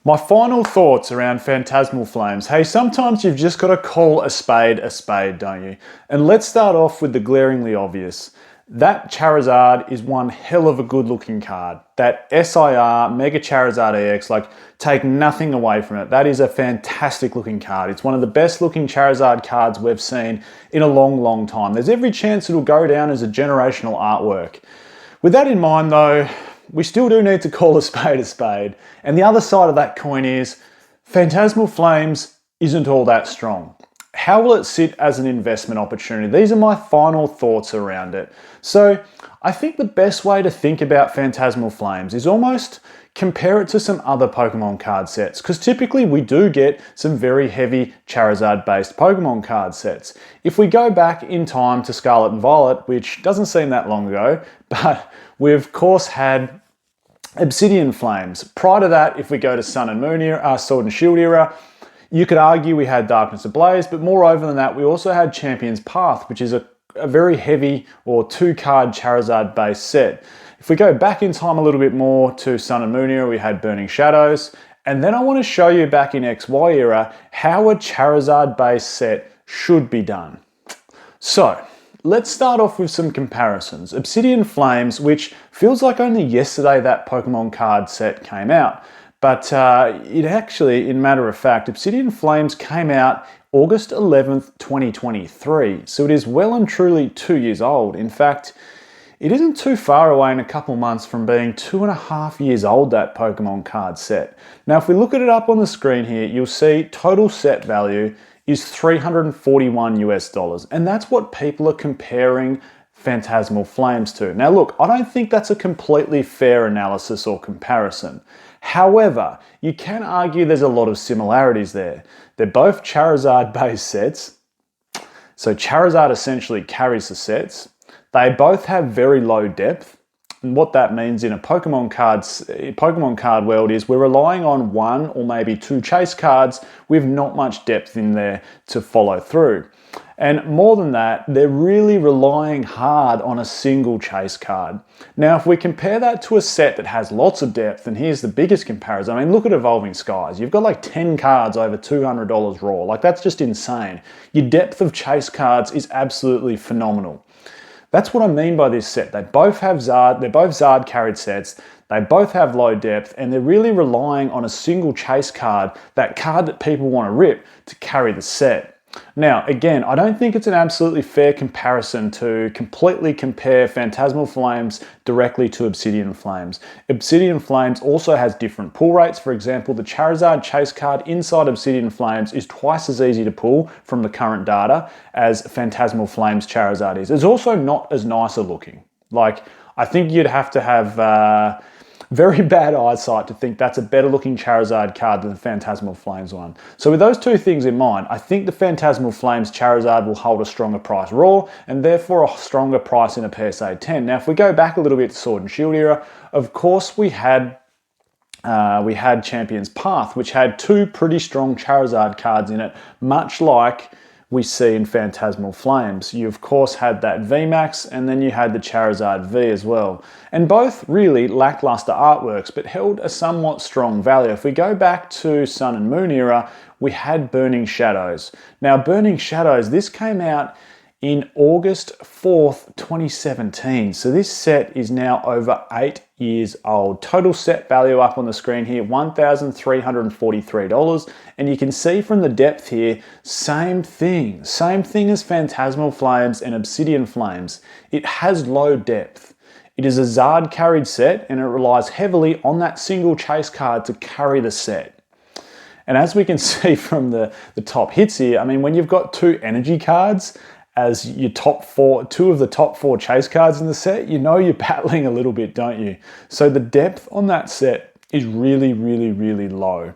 My final thoughts around Phantasmal Flames. Hey, sometimes you've just got to call a spade, don't you? And let's start off with the glaringly obvious. That Charizard is one hell of a good looking card. That SIR, Mega Charizard Ex, take nothing away from it. That is a fantastic looking card. It's one of the best looking Charizard cards we've seen in a long, long time. There's every chance it'll go down as a generational artwork. With that in mind though, we still do need to call a spade. And the other side of that coin is Phantasmal Flames isn't all that strong. How will it sit as an investment opportunity? These are my final thoughts around it. So I think the best way to think about Phantasmal Flames is almost compare it to some other Pokemon card sets, because typically we do get some very heavy Charizard based Pokemon card sets. If we go back in time to Scarlet and Violet, which doesn't seem that long ago, but we've of course had Obsidian Flames. Prior to that, if we go to Sun and Moon era, Sword and Shield era, you could argue we had Darkness Ablaze, but moreover than that, we also had Champion's Path, which is a very heavy or 2-card Charizard based set. If we go back in time a little bit more to Sun and Moon era, we had Burning Shadows. And then I want to show you back in XY era how a Charizard based set should be done. So let's start off with some comparisons. Obsidian Flames, which feels like only yesterday that Pokemon card set came out. But it actually, in matter of fact, Obsidian Flames came out August 11th, 2023. So it is well and truly 2 years old. In fact, it isn't too far away in a couple months from being 2.5 years old, that Pokemon card set. Now, if we look at it up on the screen here, you'll see total set value is $341 US. And that's what people are comparing Phantasmal Flames to. Now look, I don't think that's a completely fair analysis or comparison. However, you can argue there's a lot of similarities there. They're both Charizard based sets. So Charizard essentially carries the sets. They both have very low depth. And what that means in a Pokemon card world is we're relying on 1 or maybe 2 chase cards with not much depth in there to follow through. And more than that, they're really relying hard on a single chase card. Now, if we compare that to a set that has lots of depth, and here's the biggest comparison. I mean, look at Evolving Skies. You've got like 10 cards over $200 raw. That's just insane. Your depth of chase cards is absolutely phenomenal. That's what I mean by this set. They both have Zard, they're both Zard carried sets, they both have low depth, and they're really relying on a single chase card, that card that people want to rip, to carry the set. Now, again, I don't think it's an absolutely fair comparison to completely compare Phantasmal Flames directly to Obsidian Flames. Obsidian Flames also has different pull rates. For example, the Charizard chase card inside Obsidian Flames is twice as easy to pull from the current data as Phantasmal Flames Charizard is. It's also not as nicer looking. I think you'd have to have very bad eyesight to think that's a better looking Charizard card than the Phantasmal Flames one. So with those two things in mind, I think the Phantasmal Flames Charizard will hold a stronger price raw and therefore a stronger price in a PSA 10. Now, if we go back a little bit to Sword and Shield era, of course we had Champion's Path, which had 2 pretty strong Charizard cards in it, much like we see in Phantasmal Flames. You of course had that VMAX, and then you had the Charizard V as well. And both really lackluster artworks, but held a somewhat strong value. If we go back to Sun and Moon era, we had Burning Shadows. Now Burning Shadows, this came out in August 4th, 2017. So this set is now over 8 years old. Total set value up on the screen here, $1,343. And you can see from the depth here, same thing as Phantasmal Flames and Obsidian Flames. It has low depth. It is a Zard carried set, and it relies heavily on that single chase card to carry the set. And as we can see from the top hits here, I mean, when you've got 2 energy cards as your top 4, 2 of the top 4 chase cards in the set, you know you're battling a little bit, don't you? So the depth on that set is really, really, really low.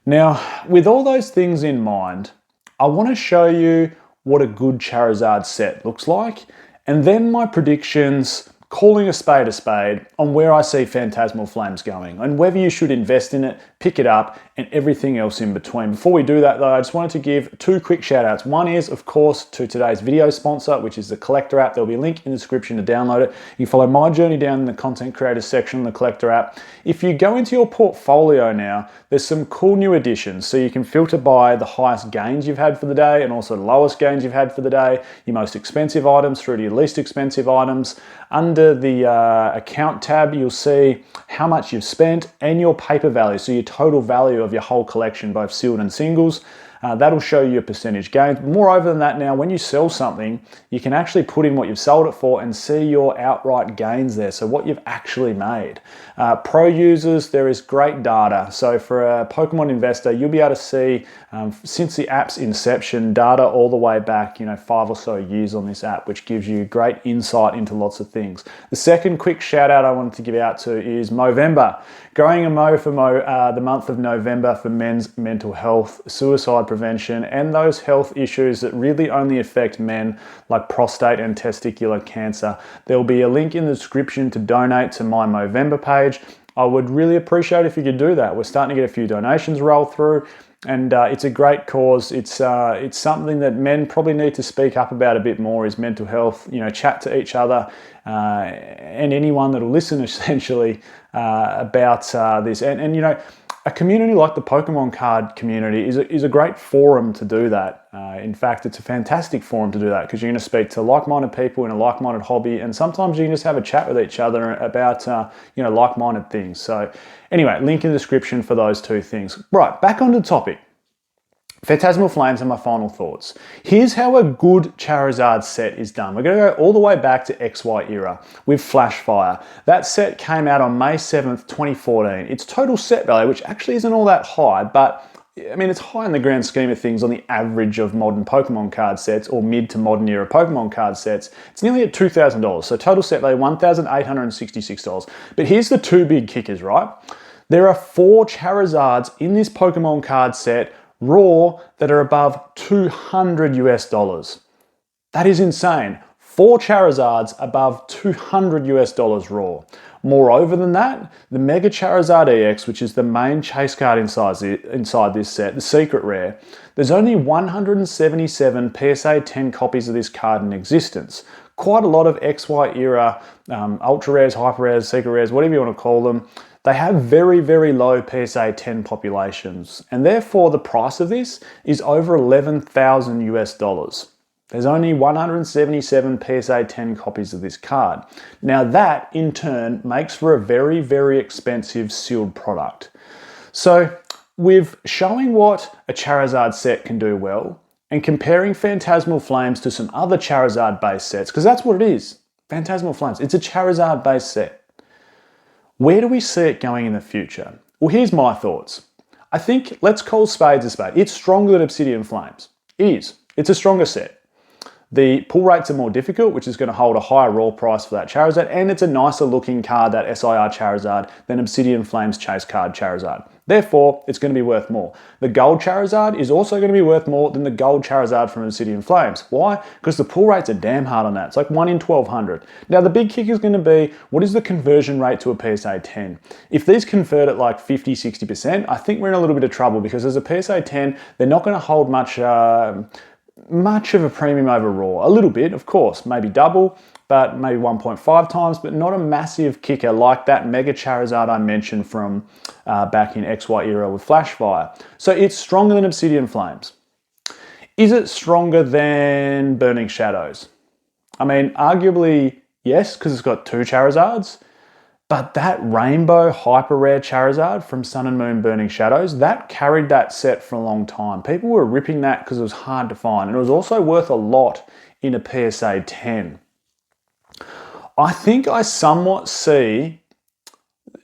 Now, with all those things in mind, I want to show you what a good Charizard set looks like, and then my predictions calling a spade on where I see Phantasmal Flames going and whether you should invest in it, pick it up, and everything else in between. Before we do that though, I just wanted to give two quick shout outs. One is, of course, to today's video sponsor, which is the Collector app. There'll be a link in the description to download it. You can follow my journey down in the content creator section of the Collector app. If you go into your portfolio now, there's some cool new additions. So you can filter by the highest gains you've had for the day and also the lowest gains you've had for the day, your most expensive items through to your least expensive items. Under the account tab, you'll see how much you've spent and your paper value, so your total value of your whole collection, both sealed and singles. That'll show you your percentage gains. Moreover than that, now when you sell something, you can actually put in what you've sold it for and see your outright gains there, so what you've actually made. Pro users, there is great data. So for a Pokemon investor, you'll be able to see since the app's inception, data all the way back, 5 or so years on this app, which gives you great insight into lots of things. The second quick shout out I wanted to give out to is Movember. Growing a Mo for the month of November for men's mental health, suicide prevention, and those health issues that really only affect men, like prostate and testicular cancer. There'll be a link in the description to donate to my Movember page. I would really appreciate if you could do that. We're starting to get a few donations roll through, and it's a great cause. It's something that men probably need to speak up about a bit more, is mental health. Chat to each other and anyone that'll listen, essentially, about this. And a community like the Pokemon card community is a great forum to do that. In fact, it's a fantastic forum to do that, because you're going to speak to like-minded people in a like-minded hobby, and sometimes you can just have a chat with each other about like-minded things. So anyway, link in the description for those two things. Right, back onto the topic. Phantasmal Flames and my final thoughts. Here's how a good Charizard set is done. We're going to go all the way back to XY era with Flashfire. That set came out on May 7th, 2014. Its total set value, which actually isn't all that high, but it's high in the grand scheme of things on the average of modern Pokemon card sets or mid to modern era Pokemon card sets. It's nearly at $2,000. So total set value, $1,866. But here's the two big kickers, right? There are 4 Charizards in this Pokemon card set raw that are above $200 US. That is insane. 4 Charizards above $200 US raw. Moreover than that, the Mega Charizard Ex, which is the main chase card inside this set, the secret rare, there's only 177 PSA 10 copies of this card in existence. Quite a lot of XY era ultra rares, hyper rares, secret rares, whatever you want to call them, they have very, very low PSA 10 populations, and therefore the price of this is over $11,000 US. There's only 177 PSA 10 copies of this card. Now that, in turn, makes for a very, very expensive sealed product. So, with showing what a Charizard set can do well, and comparing Phantasmal Flames to some other Charizard-based sets, because that's what it is, Phantasmal Flames, it's a Charizard-based set. Where do we see it going in the future? Well, here's my thoughts. I think, let's call spades a spade. It's stronger than Obsidian Flames. It is. It's a stronger set. The pull rates are more difficult, which is going to hold a higher raw price for that Charizard, and it's a nicer looking card, that SIR Charizard, than Obsidian Flames chase card Charizard. Therefore, it's going to be worth more. The gold Charizard is also going to be worth more than the gold Charizard from Obsidian Flames. Why? Because the pull rates are damn hard on that. It's like 1 in 1,200. Now, the big kick is going to be, what is the conversion rate to a PSA 10? If these convert at like 50, 60%, I think we're in a little bit of trouble, because as a PSA 10, they're not going to hold much of a premium over raw. A little bit, of course, maybe double, but maybe 1.5 times, but not a massive kicker like that Mega Charizard I mentioned from back in XY era with Flashfire. So it's stronger than Obsidian Flames. Is it stronger than Burning Shadows? Arguably yes, because it's got 2 Charizards, but that Rainbow Hyper Rare Charizard from Sun and Moon Burning Shadows, that carried that set for a long time. People were ripping that because it was hard to find, and it was also worth a lot in a PSA 10. I think I somewhat see,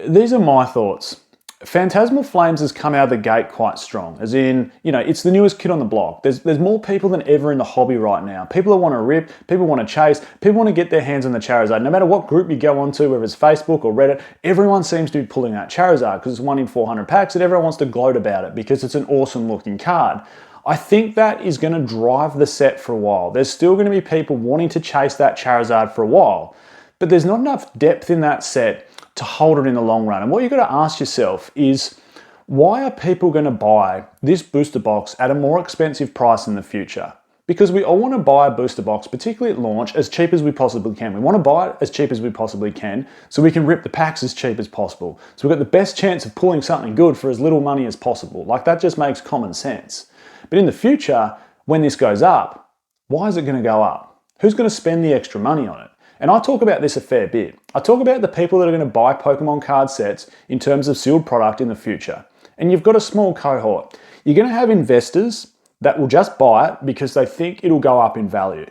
these are my thoughts. Phantasmal Flames has come out of the gate quite strong, as in, it's the newest kid on the block. There's more people than ever in the hobby right now. People that want to rip, people want to chase, people want to get their hands on the Charizard. No matter what group you go onto, whether it's Facebook or Reddit, everyone seems to be pulling out Charizard because it's 1 in 400 packs, and everyone wants to gloat about it because it's an awesome looking card. I think that is going to drive the set for a while. There's still going to be people wanting to chase that Charizard for a while. but there's not enough depth in that set to hold it in the long run. And what you've got to ask yourself is, why are people going to buy this booster box at a more expensive price in the future? Because we all want to buy a booster box, particularly at launch, as cheap as we possibly can. We want to buy it as cheap as we possibly can so we can rip the packs as cheap as possible. So we've got the best chance of pulling something good for as little money as possible. Like, that just makes common sense. But in the future, when this goes up, why is it going to go up? Who's going to spend the extra money on it? And I talk about this a fair bit. I talk about the people that are going to buy Pokemon card sets in terms of sealed product in the future. And you've got a small cohort. You're going to have investors that will just buy it because they think it'll go up in value.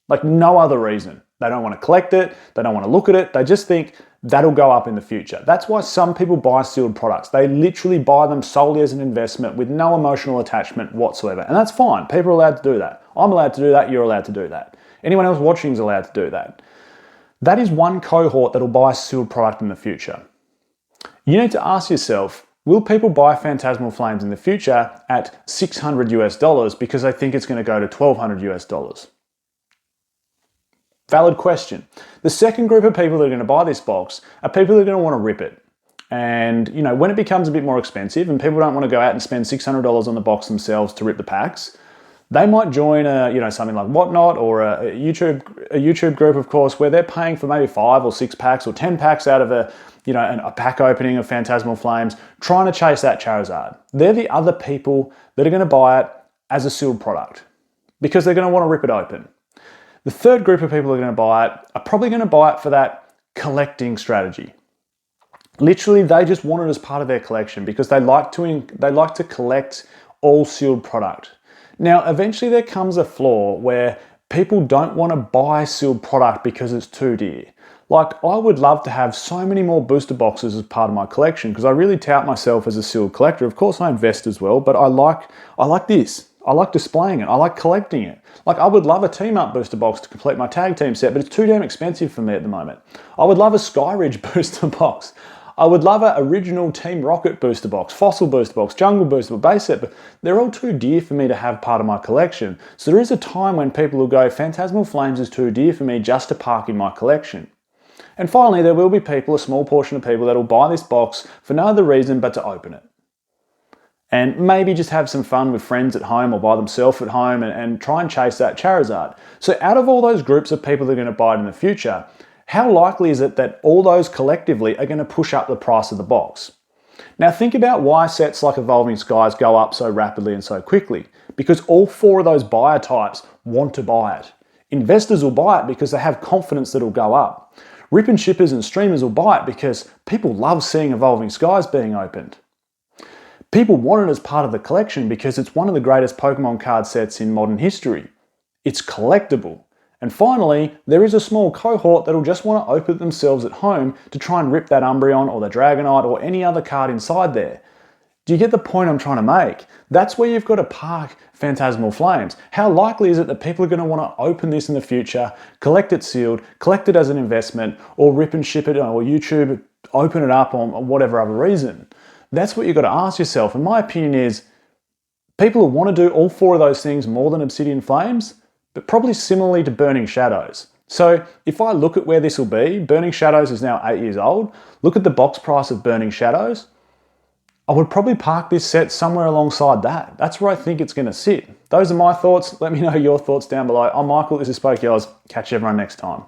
Like, no other reason. They don't want to collect it. They don't want to look at it. They just think that'll go up in the future. That's why some people buy sealed products. They literally buy them solely as an investment with no emotional attachment whatsoever. And that's fine. People are allowed to do that. I'm allowed to do that. You're allowed to do that. Anyone else watching is allowed to do that. That is one cohort that'll buy sealed product in the future. You need to ask yourself, will people buy Phantasmal Flames in the future at $600 US because they think it's going to go to $1,200 US? Valid question. The second group of people that are going to buy this box are people that are going to want to rip it. And, you know, when it becomes a bit more expensive and people don't want to go out and spend $600 on the box themselves to rip the packs, they might join something like Whatnot or a YouTube group, of course, where they're paying for maybe 5 or 6 packs or 10 packs out of a pack opening of Phantasmal Flames, trying to chase that Charizard. They're the other people that are going to buy it as a sealed product because they're going to want to rip it open. The third group of people that are going to buy it are probably going to buy it for that collecting strategy. Literally, they just want it as part of their collection because they like to collect all sealed product. Now, eventually there comes a flaw where people don't want to buy sealed product because it's too dear. Like, I would love to have so many more booster boxes as part of my collection because I really tout myself as a sealed collector. Of course, I invest as well, but I like this. I like displaying it. I like collecting it. Like, I would love a Team Up booster box to complete my tag team set, but it's too damn expensive for me at the moment. I would love a Skyridge booster box. I would love an original Team Rocket booster box, Fossil booster box, Jungle booster box, base set, but they're all too dear for me to have part of my collection. So there is a time when people will go, Phantasmal Flames is too dear for me just to park in my collection. And finally, there will be people, a small portion of people, that will buy this box for no other reason but to open it. And maybe just have some fun with friends at home or by themselves at home and try and chase that Charizard. So out of all those groups of people that are going to buy it in the future, how likely is it that all those collectively are going to push up the price of the box? Now think about why sets like Evolving Skies go up so rapidly and so quickly. Because all 4 of those buyer types want to buy it. Investors will buy it because they have confidence that it'll go up. Rip and shippers and streamers will buy it because people love seeing Evolving Skies being opened. People want it as part of the collection because it's one of the greatest Pokemon card sets in modern history. It's collectible. And finally, there is a small cohort that'll just want to open it themselves at home to try and rip that Umbreon or the Dragonite or any other card inside there. Do you get the point I'm trying to make? That's where you've got to park Phantasmal Flames. How likely is it that people are going to want to open this in the future, collect it sealed, collect it as an investment, or rip and ship it, or YouTube open it up on whatever other reason? That's what you've got to ask yourself. And my opinion is, people will want to do all 4 of those things more than Obsidian Flames, but probably similarly to Burning Shadows. So if I look at where this will be, Burning Shadows is now 8 years old. Look at the box price of Burning Shadows. I would probably park this set somewhere alongside that. That's where I think it's going to sit. Those are my thoughts. Let me know your thoughts down below. I'm Michael, this is Spoke Yours. Catch everyone next time.